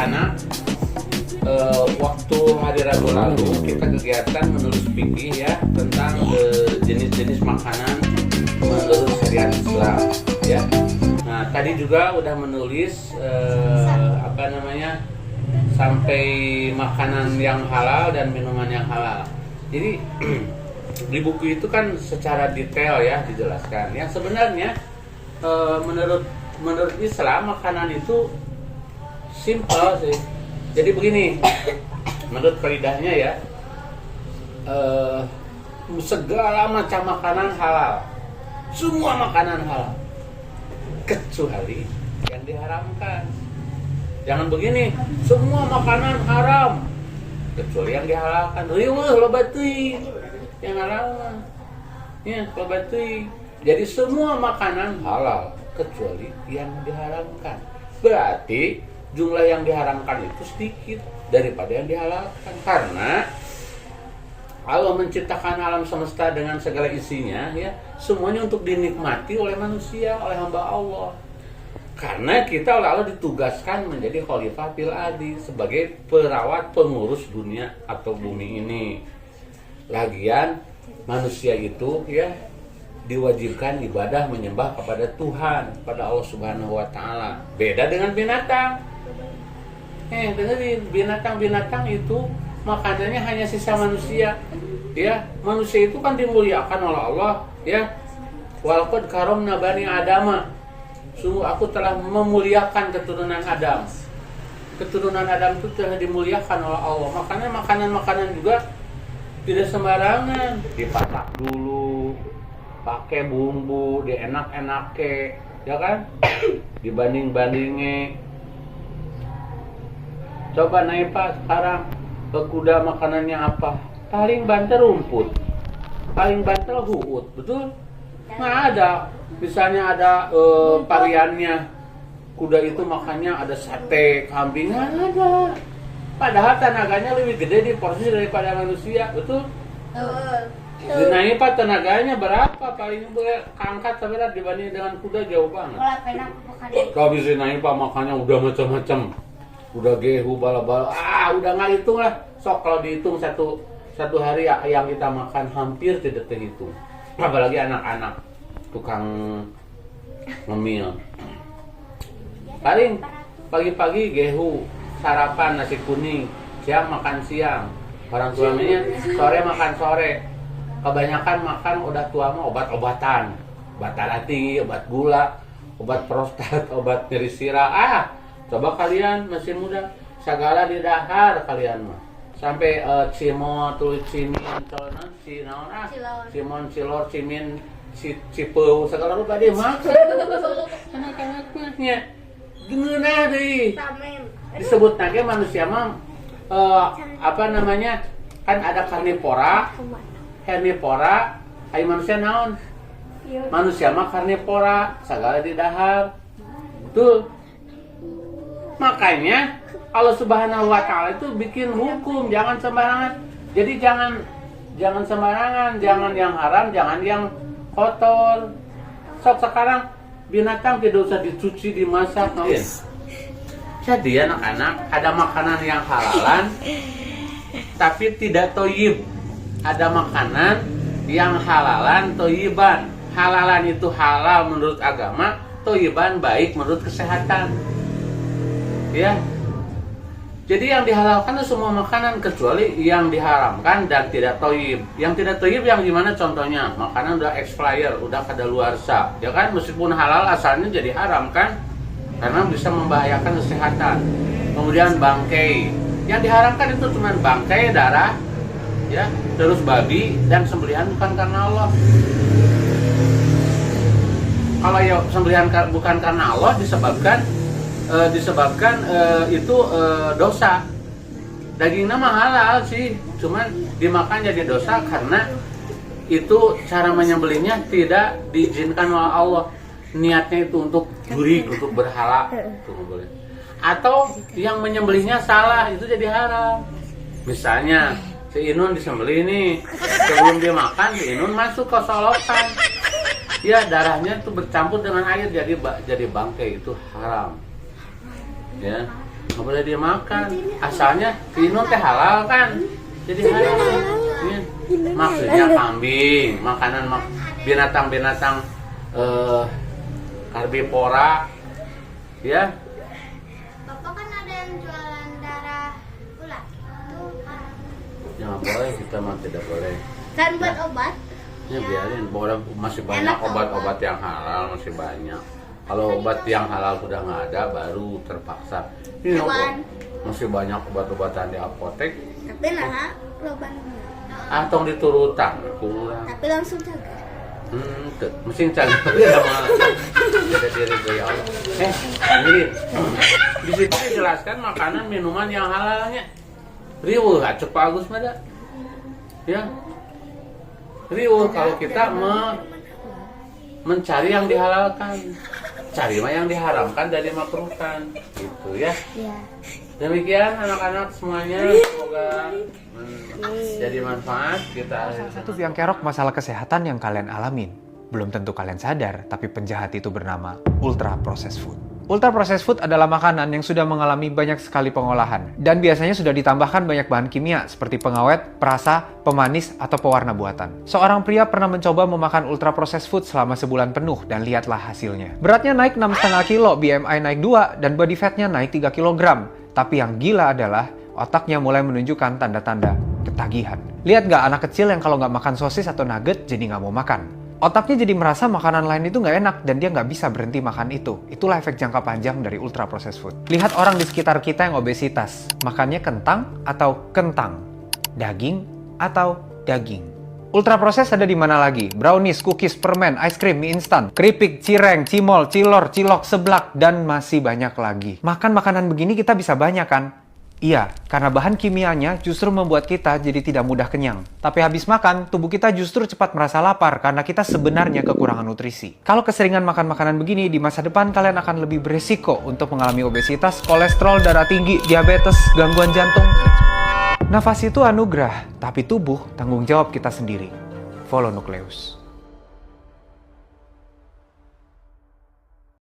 anak-anak, waktu hari Rabu lalu kita kegiatan menulis fikih ya tentang jenis-jenis makanan menurut syariat Islam ya. Nah tadi juga udah menulis sampai makanan yang halal dan minuman yang halal. Jadi di buku itu kan secara detail ya dijelaskan. Yang sebenarnya menurut Islam makanan itu simple sih. Jadi begini, menurut kaidahnya ya, segala macam makanan halal, semua makanan halal, kecuali yang diharamkan. Jangan begini, semua makanan haram, kecuali yang dihalalkan. Riweuh loba teuing yang halal, ya loba teuing. Jadi semua makanan halal, kecuali yang diharamkan. Berarti jumlah yang diharamkan itu sedikit daripada yang dihalalkan. Karena Allah menciptakan alam semesta dengan segala isinya ya, semuanya untuk dinikmati oleh manusia, oleh hamba Allah. Karena kita oleh Allah ditugaskan menjadi khalifah fil ardi, sebagai perawat pengurus dunia atau bumi ini. Lagian manusia itu ya diwajibkan ibadah menyembah kepada Tuhan, pada Allah Subhanahu wa taala. Beda dengan binatang. Dengerin, binatang-binatang itu makanannya hanya sisa manusia. Ya, manusia itu kan dimuliakan oleh Allah, ya. Walaqad karamna bani Adama. Sungguh aku telah memuliakan keturunan Adam. Keturunan Adam itu telah dimuliakan oleh Allah. Makanya makanan-makanan juga tidak sembarangan. Dipasak dulu, pakai bumbu, dienak-enake, ya kan? Dibanding-bandingnya. Coba naik Pak sekarang ke kuda makanannya apa? Paling banter rumput, paling banter huut, betul? Nggak ada. Misalnya ada variannya, kuda itu makannya ada sate kambing, nggak ada. Padahal tenaganya lebih gede di porsi daripada manusia, betul? Naik Pak tenaganya berapa? Paling angkat seberat dibanding dengan kuda jauh banget. Kalau bisa naik Pak makannya udah macam-macam. Udah gehu bala-bala, udah nggak hitung lah. Sok kalau dihitung satu hari yang kita makan hampir tidak terhitung. Apalagi anak-anak tukang ngemil. Paling pagi-pagi gehu, sarapan nasi kuning, siang makan siang. Orang tuanya sore makan sore. Kebanyakan makan udah tua mah obat-obatan, obat darah tinggi, obat gula, obat prostat, obat nyeri sirah. Coba kalian masih muda, segala di dahar kalian mah. Sampai cimot, cimin, cimon, cilor, cimin, cipeu, segala rupa dia makan. Anak-anaknya geunah deui. Disebut nage manusia mah kan ada karnivora, herbivora, ai manusia naon? Manusia mah karnivora, segala di dahar. Tuh. Makanya Allah Subhanahu wa taala itu bikin hukum jangan sembarangan. Jadi jangan sembarangan, jangan yang haram, jangan yang kotor. Sekarang binatang tidak usah dicuci, dimasak, Jadi anak-anak ada makanan yang halalan tapi tidak thayyib. Ada makanan yang halalan thayyiban. Halalan itu halal menurut agama, thayyiban baik menurut kesehatan. Ya, jadi yang dihalalkan itu semua makanan kecuali yang diharamkan dan tidak thayyib. Yang tidak thayyib yang gimana contohnya? Makanan udah expired, udah kadaluarsa, ya kan? Meskipun halal asalnya jadi haram kan? Karena bisa membahayakan kesehatan. Kemudian bangkai, yang diharamkan itu cuma bangkai, darah, ya, terus babi dan sembelihan bukan karena Allah. Kalau ya sembelihan bukan karena Allah disebabkan itu dosa. Dagingnya mah halal sih, cuman dimakan jadi dosa karena itu cara menyembelihnya tidak diizinkan oleh Allah. Niatnya itu untuk juri, untuk berhala, itu boleh. Atau yang menyembelihnya salah, itu jadi haram. Misalnya si Inun disembelih nih, sebelum dia makan si Inun masuk ke solokan, ya darahnya itu bercampur dengan air jadi bangkai, itu haram. Ya, nggak boleh dia makan. Asalnya Vino teh halal kan, jadi halal. Iya. Maksudnya kambing, makanan binatang-binatang karbivora, ya. Bapak kan ada yang jualan darah ular, itu haram. Ya nggak boleh, kita mah tidak boleh. Kan buat obat. Ya biarin, masih banyak obat-obat yang halal, masih banyak. Kalau obat yang halal sudah nggak ada, baru terpaksa. Ini masih banyak obat-obatan di apotek. Tapi nah, loban. Tong diturutan, kurang. Tapi langsung jaga. Mesin canggih sama jaga diri dari Allah. Ini di situ dijelaskan makanan minuman yang halalnya. Riweuh acuk Pak Agus mah da. Ya. Riweuh kalau kita mencari yang dihalalkan. Cari mah yang diharamkan dan dimakruhkan. Gitu ya. Iya. Demikian anak-anak semuanya, semoga jadi manfaat kita. Satu biang kerok masalah kesehatan yang kalian alamin. Belum tentu kalian sadar, tapi penjahat itu bernama ultra processed food. Ultra processed food adalah makanan yang sudah mengalami banyak sekali pengolahan. Dan biasanya sudah ditambahkan banyak bahan kimia seperti pengawet, perasa, pemanis, atau pewarna buatan. Seorang pria pernah mencoba memakan ultra processed food selama sebulan penuh dan lihatlah hasilnya. Beratnya naik 6,5 kilo, BMI naik 2, dan body fatnya naik 3 kg. Tapi yang gila adalah otaknya mulai menunjukkan tanda-tanda ketagihan. Lihat nggak anak kecil yang kalau nggak makan sosis atau nugget jadi nggak mau makan? Otaknya jadi merasa makanan lain itu nggak enak dan dia nggak bisa berhenti makan itu. Itulah efek jangka panjang dari ultra processed food. Lihat orang di sekitar kita yang obesitas. Makannya kentang atau kentang? Daging atau daging? Ultra processed ada di mana lagi? Brownies, cookies, permen, ice cream, mie instan, keripik, cireng, cimol, cilor, cilok, seblak, dan masih banyak lagi. Makan makanan begini kita bisa banyak kan? Iya, karena bahan kimianya justru membuat kita jadi tidak mudah kenyang. Tapi habis makan, tubuh kita justru cepat merasa lapar karena kita sebenarnya kekurangan nutrisi. Kalau keseringan makan makanan begini, di masa depan kalian akan lebih beresiko untuk mengalami obesitas, kolesterol darah tinggi, diabetes, gangguan jantung. Nafas itu anugerah, tapi tubuh tanggung jawab kita sendiri. Follow Nukleus.